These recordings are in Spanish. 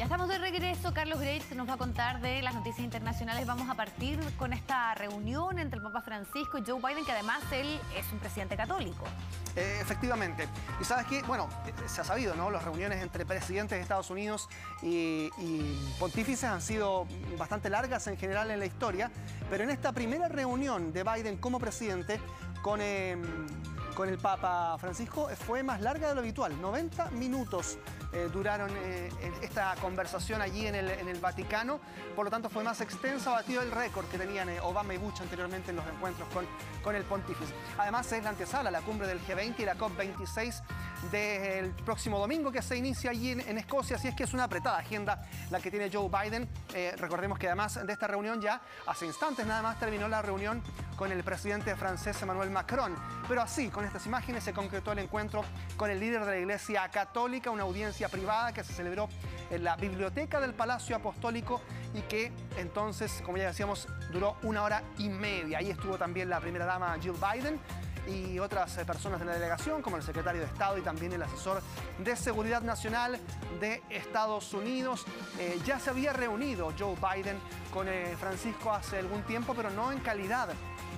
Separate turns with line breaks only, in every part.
Estamos de regreso. Carlos Greitz nos va a contar de las noticias internacionales. Vamos a partir con esta reunión entre el Papa Francisco y Joe Biden, que además él es un presidente católico.
Efectivamente. Y sabes qué, bueno, se ha sabido, ¿no? Las reuniones entre presidentes de Estados Unidos y pontífices han sido bastante largas en general en la historia, pero en esta primera reunión de Biden como presidente con el Papa Francisco fue más larga de lo habitual. 90 minutos duraron esta conversación allí en el Vaticano. Por lo tanto, fue más extensa, batió el récord que tenían Obama y Bush anteriormente en los encuentros con el pontífice. Además, es la antesala, la cumbre del G20 y la COP26 del próximo domingo, que se inicia allí en Escocia. Así es que es una apretada agenda la que tiene Joe Biden. Recordemos que además de esta reunión, ya hace instantes nada más terminó la reunión con el presidente francés Emmanuel Macron. Pero así, con estas imágenes, se concretó el encuentro con el líder de la Iglesia Católica, una audiencia privada que se celebró en la biblioteca del Palacio Apostólico y que entonces, como ya decíamos, duró 1 hora y media. Ahí estuvo también la primera dama Jill Biden y otras personas de la delegación, como el secretario de Estado y también el asesor de Seguridad Nacional de Estados Unidos. Ya se había reunido Joe Biden con Francisco hace algún tiempo, pero no en calidad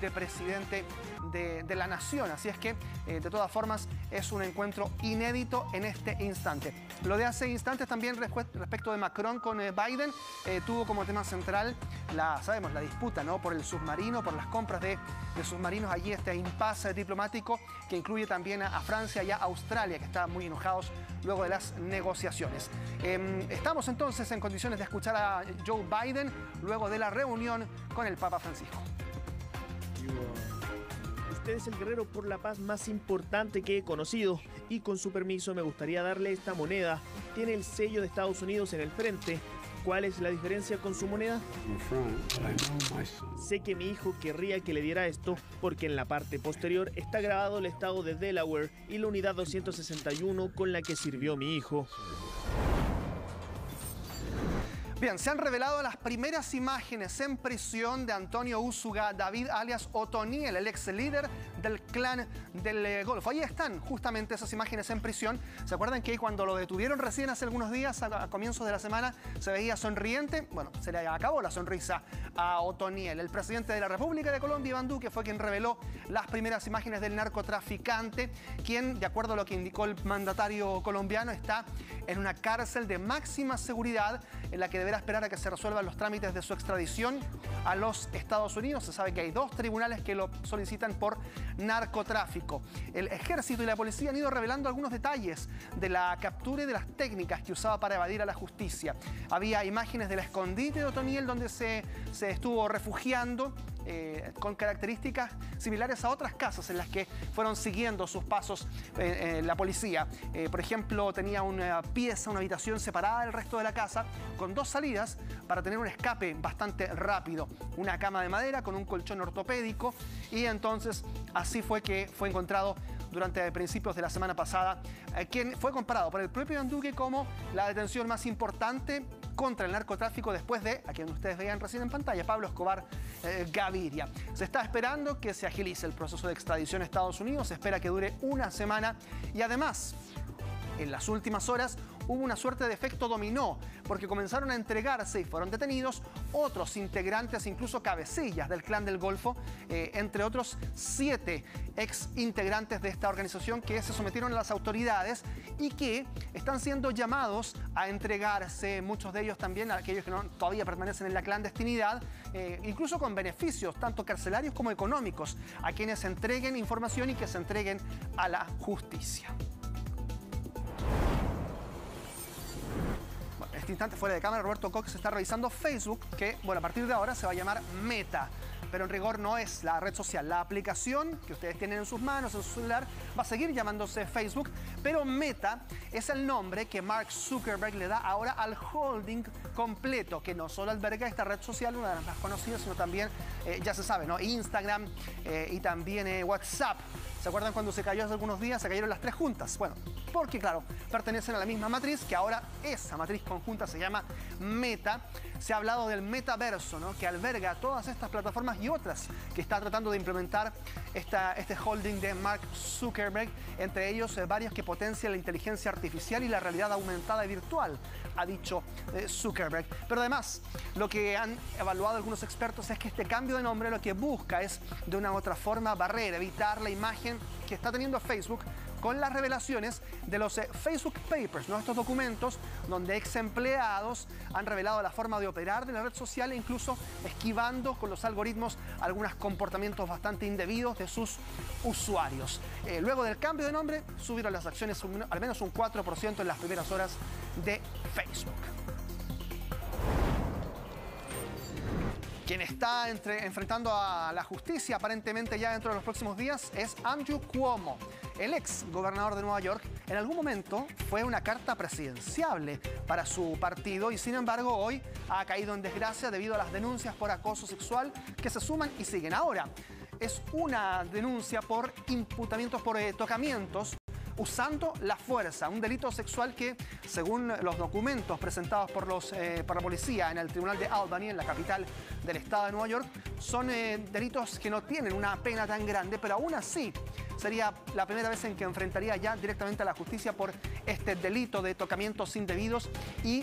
de presidente de la nación. Así es que, de todas formas, es un encuentro inédito en este instante. Lo de hace instantes también respecto de Macron con Biden, tuvo como tema central la disputa, ¿no?, por el submarino, por las compras de submarinos. Allí este impasse diplomático que incluye también a Francia y a Australia, que están muy enojados luego de las negociaciones. Estamos entonces en condiciones de escuchar a Joe Biden luego de la reunión con el Papa Francisco.
Usted es el guerrero por la paz más importante que he conocido y con su permiso me gustaría darle esta moneda. Tiene el sello de Estados Unidos en el frente. ¿Cuál es la diferencia con su moneda? Sé que mi hijo querría que le diera esto porque en la parte posterior está grabado el estado de Delaware y la unidad 261 con la que sirvió mi hijo.
Bien, se han revelado las primeras imágenes en prisión de Antonio Úsuga David, alias Otoniel, el ex líder del clan del Golfo. Ahí están justamente esas imágenes en prisión. ¿Se acuerdan que cuando lo detuvieron recién hace algunos días, a comienzos de la semana, se veía sonriente? Bueno, se le acabó la sonrisa a Otoniel. El presidente de la República de Colombia, Iván Duque, fue quien reveló las primeras imágenes del narcotraficante, quien, de acuerdo a lo que indicó el mandatario colombiano, está en una cárcel de máxima seguridad en la que deberá esperar a que se resuelvan los trámites de su extradición a los Estados Unidos. Se sabe que hay 2 tribunales que lo solicitan por narcotráfico. El ejército y la policía han ido revelando algunos detalles de la captura y de las técnicas que usaba para evadir a la justicia. Había imágenes del escondite de Otoniel donde se estuvo refugiando, con características similares a otras casas en las que fueron siguiendo sus pasos la policía. Por ejemplo, tenía una pieza, una habitación separada del resto de la casa, con 2 salidas para tener un escape bastante rápido. Una cama de madera con un colchón ortopédico, y entonces así fue que fue encontrado durante principios de la semana pasada, quien fue comparado por el propio Iván Duque como la detención más importante contra el narcotráfico después de, a quien ustedes veían recién en pantalla, Pablo Escobar Gaviria. Se está esperando que se agilice el proceso de extradición a Estados Unidos, se espera que dure 1 semana y además, en las últimas horas, hubo una suerte de efecto dominó, porque comenzaron a entregarse y fueron detenidos otros integrantes, incluso cabecillas del Clan del Golfo, entre otros 7 ex integrantes de esta organización que se sometieron a las autoridades y que están siendo llamados a entregarse, muchos de ellos también, aquellos que todavía permanecen en la clandestinidad, incluso con beneficios, tanto carcelarios como económicos, a quienes entreguen información y que se entreguen a la justicia. Este instante, fuera de cámara, Roberto Cox está revisando Facebook, que, bueno, a partir de ahora se va a llamar Meta, pero en rigor no es la red social. La aplicación que ustedes tienen en sus manos, en su celular, va a seguir llamándose Facebook, pero Meta es el nombre que Mark Zuckerberg le da ahora al holding completo, que no solo alberga esta red social, una de las más conocidas, sino también, ya se sabe, ¿no?, Instagram y también WhatsApp. ¿Se acuerdan cuando se cayó hace algunos días? Se cayeron las 3 juntas. Bueno, porque, claro, pertenecen a la misma matriz, que ahora esa matriz conjunta se llama Meta. Se ha hablado del metaverso, ¿no?, que alberga todas estas plataformas y otras que está tratando de implementar este holding de Mark Zuckerberg, entre ellos varios que potencian la inteligencia artificial y la realidad aumentada y virtual, ha dicho Zuckerberg. Pero además, lo que han evaluado algunos expertos es que este cambio de nombre lo que busca es, de una u otra forma, barrer, evitar la imagen que está teniendo Facebook con las revelaciones de los Facebook Papers, ¿no?, estos documentos donde ex empleados han revelado la forma de operar de la red social e incluso esquivando con los algoritmos algunos comportamientos bastante indebidos de sus usuarios. Luego del cambio de nombre, subieron las acciones al menos un 4% en las primeras horas de Facebook. Quien está enfrentando a la justicia aparentemente ya dentro de los próximos días es Andrew Cuomo. El ex gobernador de Nueva York en algún momento fue una carta presidenciable para su partido y sin embargo hoy ha caído en desgracia debido a las denuncias por acoso sexual que se suman y siguen ahora. Es una denuncia por imputamientos por tocamientos usando la fuerza, un delito sexual que, según los documentos presentados por la policía en el tribunal de Albany, en la capital del estado de Nueva York, son delitos que no tienen una pena tan grande, pero aún así sería la primera vez en que enfrentaría ya directamente a la justicia por este delito de tocamientos indebidos y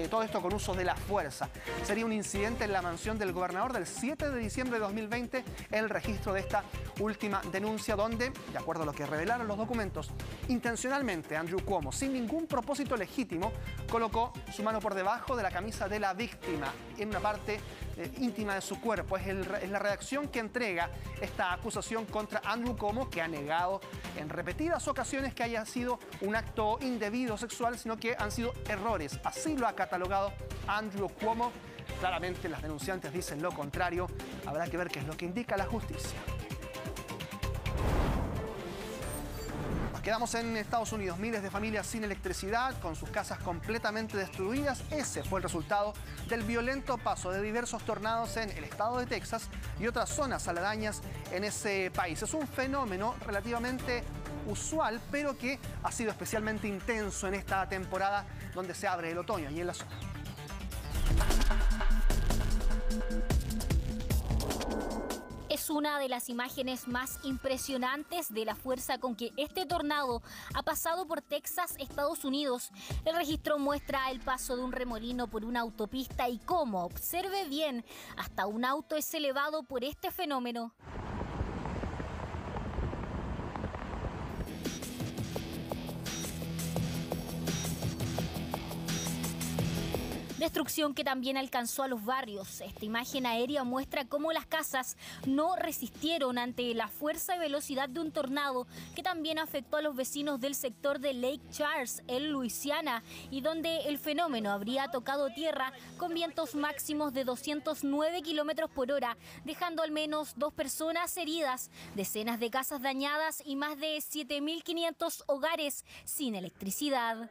todo esto con uso de la fuerza. Sería un incidente en la mansión del gobernador del 7 de diciembre de 2020, el registro de esta última denuncia donde, de acuerdo a lo que revelaron los documentos, intencionalmente Andrew Cuomo, sin ningún propósito legítimo, colocó su mano por debajo de la camisa de la víctima, en una parte íntima de su cuerpo. Es la reacción que entrega esta acusación contra Andrew Cuomo, que ha negado en repetidas ocasiones que haya sido un acto indebido sexual, sino que han sido errores. Así lo ha catalogado Andrew Cuomo. Claramente las denunciantes dicen lo contrario. Habrá que ver qué es lo que indica la justicia. Quedamos en Estados Unidos. Miles de familias sin electricidad, con sus casas completamente destruidas. Ese fue el resultado del violento paso de diversos tornados en el estado de Texas y otras zonas aledañas en ese país. Es un fenómeno relativamente usual, pero que ha sido especialmente intenso en esta temporada donde se abre el otoño y en la zona.
Es una de las imágenes más impresionantes de la fuerza con que este tornado ha pasado por Texas, Estados Unidos. El registro muestra el paso de un remolino por una autopista y cómo, observe bien, hasta un auto es elevado por este fenómeno. Destrucción que también alcanzó a los barrios. Esta imagen aérea muestra cómo las casas no resistieron ante la fuerza y velocidad de un tornado que también afectó a los vecinos del sector de Lake Charles, en Luisiana, y donde el fenómeno habría tocado tierra con vientos máximos de 209 kilómetros por hora, dejando al menos 2 personas heridas, decenas de casas dañadas y más de 7.500 hogares sin electricidad.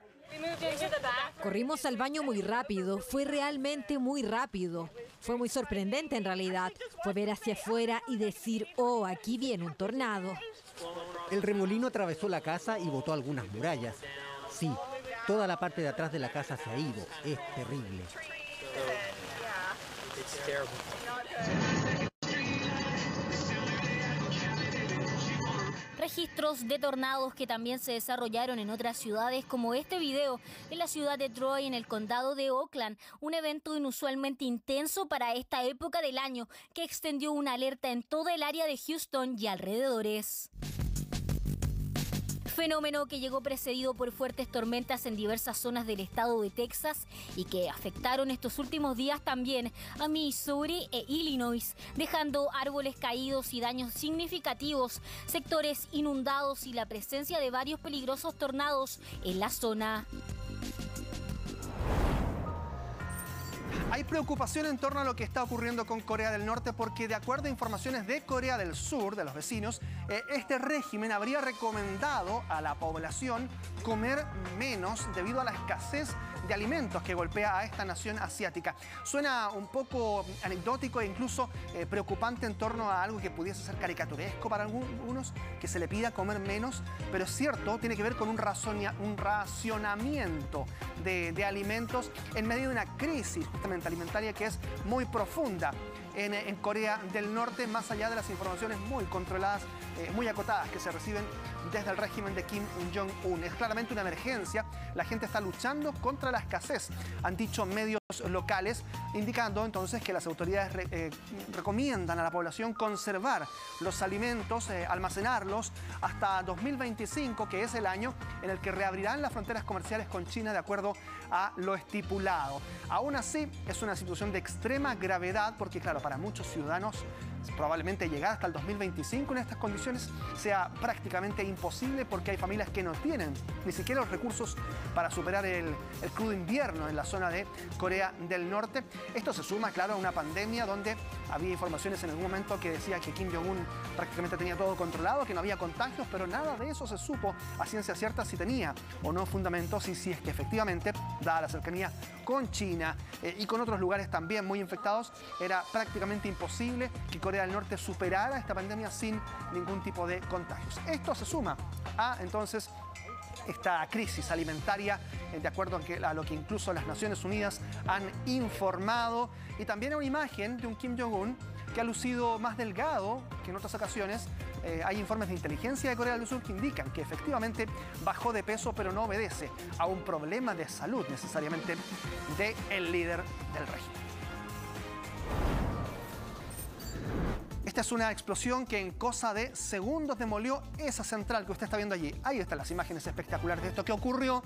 Corrimos al baño muy rápido, fue realmente muy rápido. Fue muy sorprendente en realidad. Fue ver hacia afuera y decir, oh, aquí viene un tornado.
El remolino atravesó la casa y botó algunas murallas. Sí, toda la parte de atrás de la casa se ha ido. Es terrible.
Registros de tornados que también se desarrollaron en otras ciudades, como este video en la ciudad de Troy, en el condado de Oakland, un evento inusualmente intenso para esta época del año que extendió una alerta en toda el área de Houston y alrededores. Fenómeno que llegó precedido por fuertes tormentas en diversas zonas del estado de Texas y que afectaron estos últimos días también a Missouri e Illinois, dejando árboles caídos y daños significativos, sectores inundados y la presencia de varios peligrosos tornados en la zona.
Hay preocupación en torno a lo que está ocurriendo con Corea del Norte porque, de acuerdo a informaciones de Corea del Sur, de los vecinos, este régimen habría recomendado a la población comer menos debido a la escasez de alimentos que golpea a esta nación asiática. Suena un poco anecdótico e incluso preocupante en torno a algo que pudiese ser caricaturesco para algunos, que se le pida comer menos, pero es cierto, tiene que ver con un racionamiento de alimentos en medio de una crisis justamente alimentaria que es muy profunda en Corea del Norte, más allá de las informaciones muy controladas, muy acotadas que se reciben desde el régimen de Kim Jong-un. Es claramente una emergencia, la gente está luchando contra la escasez, han dicho medios locales, indicando entonces que las autoridades recomiendan a la población conservar los alimentos, almacenarlos hasta 2025, que es el año en el que reabrirán las fronteras comerciales con China de acuerdo a lo estipulado. Aún así, es una situación de extrema gravedad porque, claro, para muchos ciudadanos probablemente llegar hasta el 2025 en estas condiciones sea prácticamente imposible porque hay familias que no tienen ni siquiera los recursos para superar el crudo invierno en la zona de Corea del Norte. Esto se suma, claro, a una pandemia donde había informaciones en algún momento que decía que Kim Jong-un prácticamente tenía todo controlado, que no había contagios, pero nada de eso se supo a ciencia cierta si tenía o no fundamentos y si es que efectivamente, dada la cercanía con China y con otros lugares también muy infectados, era prácticamente imposible que Corea del Norte superara esta pandemia sin ningún tipo de contagios. Esto se suma a entonces esta crisis alimentaria, de acuerdo a lo que incluso las Naciones Unidas han informado, y también a una imagen de un Kim Jong-un que ha lucido más delgado que en otras ocasiones. Hay informes de inteligencia de Corea del Sur que indican que efectivamente bajó de peso, pero no obedece a un problema de salud necesariamente del líder del régimen. Esta es una explosión que en cosa de segundos demolió esa central que usted está viendo allí. Ahí están las imágenes espectaculares de esto que ocurrió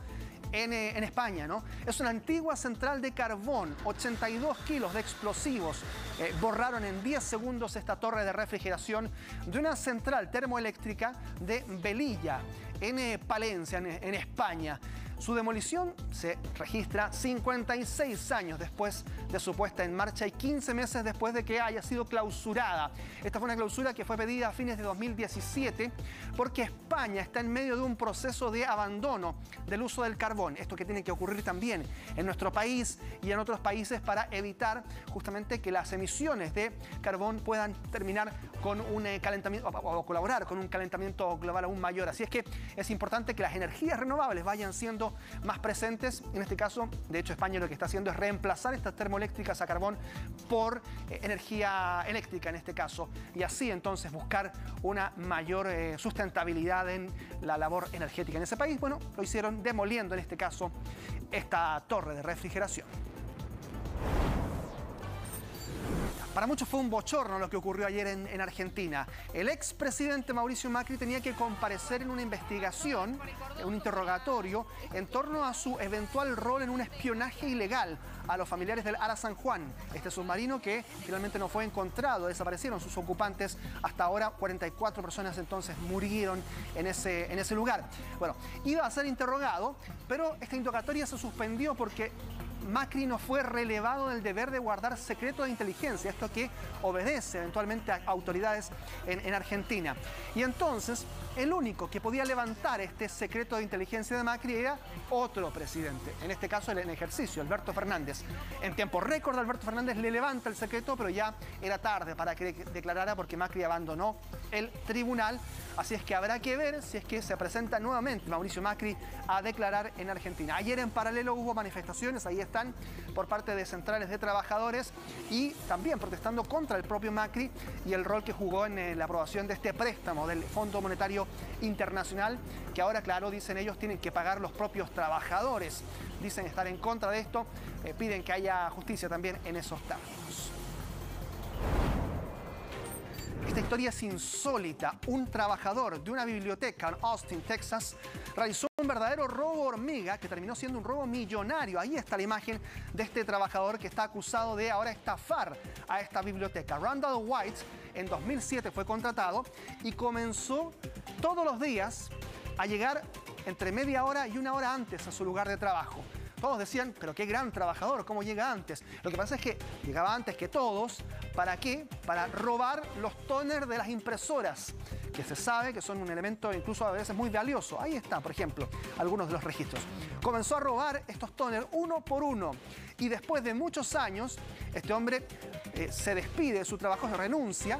en España, ¿no? Es una antigua central de carbón, 82 kilos de explosivos. Borraron en 10 segundos esta torre de refrigeración de una central termoeléctrica de Velilla, en Palencia, en España. Su demolición se registra 56 años después de su puesta en marcha y 15 meses después de que haya sido clausurada. Esta fue una clausura que fue pedida a fines de 2017 porque España está en medio de un proceso de abandono del uso del carbón. Esto que tiene que ocurrir también en nuestro país y en otros países para evitar justamente que las emisiones de carbón puedan terminar con un calentamiento o colaborar con un calentamiento global aún mayor. Así es que es importante que las energías renovables vayan siendo más presentes. En este caso, de hecho, España lo que está haciendo es reemplazar estas termoeléctricas a carbón por energía eléctrica en este caso, y así entonces buscar una mayor sustentabilidad en la labor energética en ese país. Bueno, lo hicieron demoliendo en este caso esta torre de refrigeración. Para muchos fue un bochorno lo que ocurrió ayer en Argentina. El expresidente Mauricio Macri tenía que comparecer en una investigación, un interrogatorio, en torno a su eventual rol en un espionaje ilegal a los familiares del Ara San Juan, este submarino que finalmente no fue encontrado, desaparecieron sus ocupantes. Hasta ahora 44 personas entonces murieron en ese lugar. Bueno, iba a ser interrogado, pero esta interrogatoria se suspendió porque Macri no fue relevado del deber de guardar secreto de inteligencia, esto que obedece eventualmente a autoridades en Argentina. Y entonces, el único que podía levantar este secreto de inteligencia de Macri era otro presidente, en este caso el en ejercicio, Alberto Fernández. En tiempo récord, Alberto Fernández le levanta el secreto, pero ya era tarde para que declarara porque Macri abandonó el tribunal. Así es que habrá que ver si es que se presenta nuevamente Mauricio Macri a declarar en Argentina. Ayer en paralelo hubo manifestaciones, ahí están, por parte de centrales de trabajadores y también protestando contra el propio Macri y el rol que jugó en la aprobación de este préstamo del Fondo Monetario Internacional, que ahora, claro, dicen ellos, tienen que pagar los propios trabajadores. Dicen estar en contra de esto, piden que haya justicia también en esos términos. Esta historia es insólita. Un trabajador de una biblioteca en Austin, Texas, realizó un verdadero robo hormiga que terminó siendo un robo millonario. Ahí está la imagen de este trabajador que está acusado de ahora estafar a esta biblioteca. Randall White en 2007 fue contratado y comenzó todos los días a llegar entre media hora y una hora antes a su lugar de trabajo. Todos decían, pero qué gran trabajador, ¿cómo llega antes? Lo que pasa es que llegaba antes que todos. ¿Para qué? Para robar los tóners de las impresoras, que se sabe que son un elemento incluso a veces muy valioso. Ahí está, por ejemplo, algunos de los registros. Comenzó a robar estos tóners uno por uno. Y después de muchos años, este hombre se despide de su trabajo, se renuncia.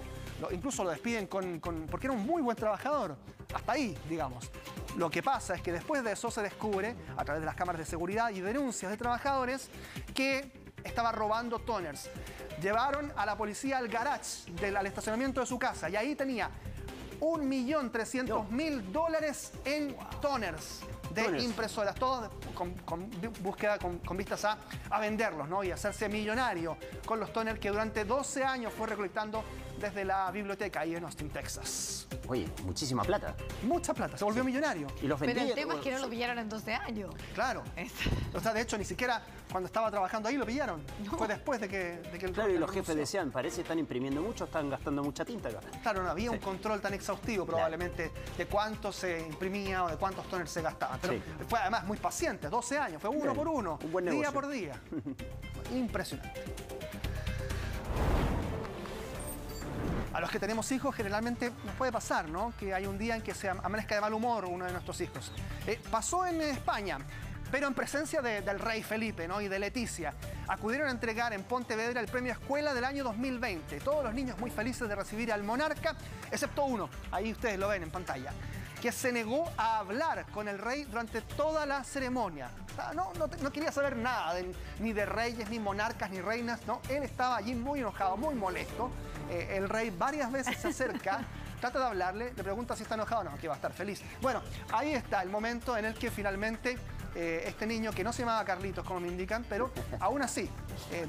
Incluso lo despiden porque era un muy buen trabajador. Hasta ahí, digamos. Lo que pasa es que después de eso se descubre, a través de las cámaras de seguridad y denuncias de trabajadores, que estaba robando tóners. Llevaron a la policía al garage, al estacionamiento de su casa, y ahí tenía $1.300.000 en tóners de impresoras, todos con búsqueda, con vistas a venderlos, ¿no? Y hacerse millonario con los tóners que durante 12 años fue recolectando desde la biblioteca ahí en Austin, Texas.
Oye, muchísima plata.
Mucha plata, se volvió millonario.
Y los vendía.
Pero el tema es que no lo pillaron en 12 años.
Claro. O sea, de hecho, ni siquiera cuando estaba trabajando ahí lo pillaron. No. Fue después de que el...
Claro, y los jefes decían, parece que están imprimiendo mucho, están gastando mucha tinta acá.
Claro, no había un control tan exhaustivo probablemente de cuánto se imprimía o de cuántos tóners se gastaban. Pero fue además muy paciente, 12 años, fue uno por uno,
un buen negocio.
Día por día. Impresionante. A los que tenemos hijos generalmente nos puede pasar, ¿no? Que hay un día en que se amanezca de mal humor uno de nuestros hijos. Pasó en España, pero en presencia del rey Felipe, ¿no? Y de Leticia. Acudieron a entregar en Pontevedra el premio Escuela del año 2020. Todos los niños muy felices de recibir al monarca, excepto uno, ahí ustedes lo ven en pantalla, que se negó a hablar con el rey durante toda la ceremonia. No quería saber nada ni de reyes, ni monarcas, ni reinas, ¿no? Él estaba allí muy enojado, muy molesto. El rey varias veces se acerca, trata de hablarle, le pregunta si está enojado, no, que va a estar feliz. Bueno, ahí está el momento en el que finalmente este niño, que no se llamaba Carlitos, como me indican, pero aún así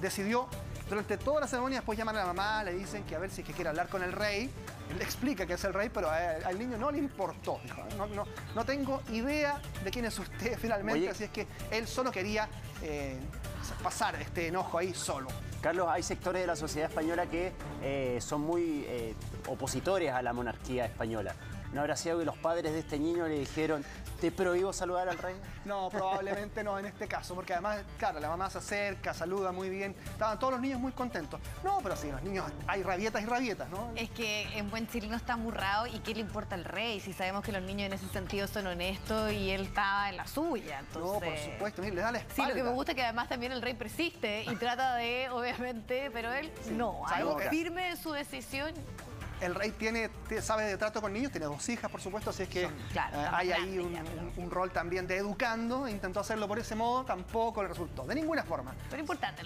decidió, durante toda la ceremonia, después llaman a la mamá, le dicen que a ver si es que quiere hablar con el rey. Él le explica que es el rey, pero al niño no le importó. Dijo, no tengo idea de quién es usted finalmente. Oye, así es que él solo quería pasar este enojo ahí solo.
Carlos, hay sectores de la sociedad española que son muy opositores a la monarquía española. ¿No habrá sido que los padres de este niño le dijeron, te prohíbo saludar al rey?
No, probablemente no en este caso, porque además, claro, la mamá se acerca, saluda muy bien. Estaban todos los niños muy contentos. No, pero sí, los niños, hay rabietas y rabietas, ¿no?
Es que en buen chileno está amurrado y ¿qué le importa al rey? Si sabemos que los niños en ese sentido son honestos y él estaba en la suya, entonces...
No, por supuesto, mire, le da la espalda.
Sí, lo que me gusta es que además también el rey persiste y trata de, obviamente, pero él no, algo firme en su decisión.
El rey sabe de trato con niños, tiene 2 hijas, por supuesto, así es que hay ahí un rol también de educando. Intentó hacerlo por ese modo, tampoco le resultó, de ninguna forma.
Pero importante,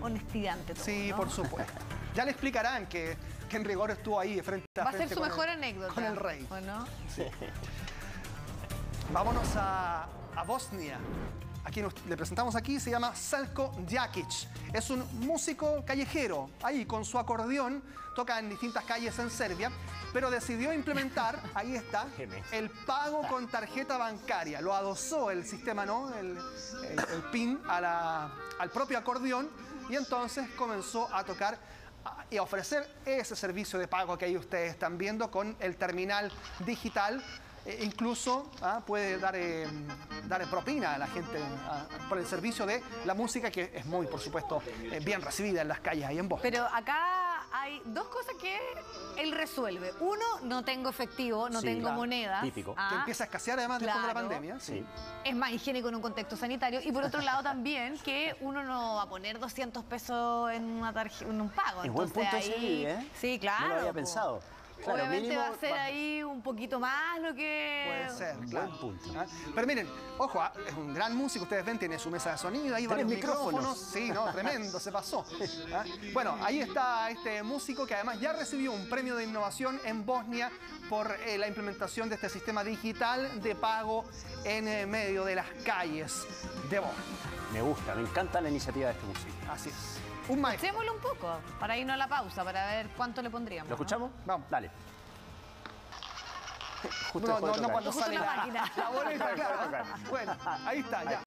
honestidad ante todo,
sí,
¿no?
por supuesto. Ya le explicarán que en rigor estuvo ahí frente a frente.
Va a ser su mejor anécdota.
Con el rey.
¿O no?
Sí. Vámonos a Bosnia. A quien le presentamos aquí se llama Željko Đakić. Es un músico callejero. Ahí con su acordeón toca en distintas calles en Serbia, pero decidió implementar, ahí está, el pago con tarjeta bancaria. Lo adosó el sistema, ¿no? El PIN al propio acordeón, y entonces comenzó a tocar y a ofrecer ese servicio de pago que ahí ustedes están viendo con el terminal digital. Incluso puede dar propina a la gente por el servicio de la música, que es muy, por supuesto, bien recibida en las calles ahí en Bosnia.
Pero acá hay 2 cosas que él resuelve. Uno, no tengo efectivo, no tengo moneda.
Típico.
Que empieza a escasear además después de la pandemia.
Sí.
Es más higiénico en un contexto sanitario. Y por otro lado también que uno no va a poner 200 pesos en un pago.
Es buen punto ahí, ¿eh?
Sí, claro.
No lo había pensado. Claro,
obviamente
mínimo,
va a ser ahí un poquito más lo que...
Puede ser, claro.
Buen punto.
Pero miren, ojo, es un gran músico, ustedes ven, tiene su mesa de sonido, ahí varios micrófonos. Sí, no, tremendo, se pasó. Bueno, ahí está este músico que además ya recibió un premio de innovación en Bosnia por la implementación de este sistema digital de pago en medio de las calles de Bosnia.
Me gusta, me encanta la iniciativa de este músico.
Así es. Un maestro.
Escuchémoslo un poco, para irnos a la pausa, para ver cuánto le pondríamos.
¿Lo escuchamos?
Vamos.
Dale.
No cuando
Justo
sale
la máquina.
la boleta, claro. Bueno, ahí está, ya.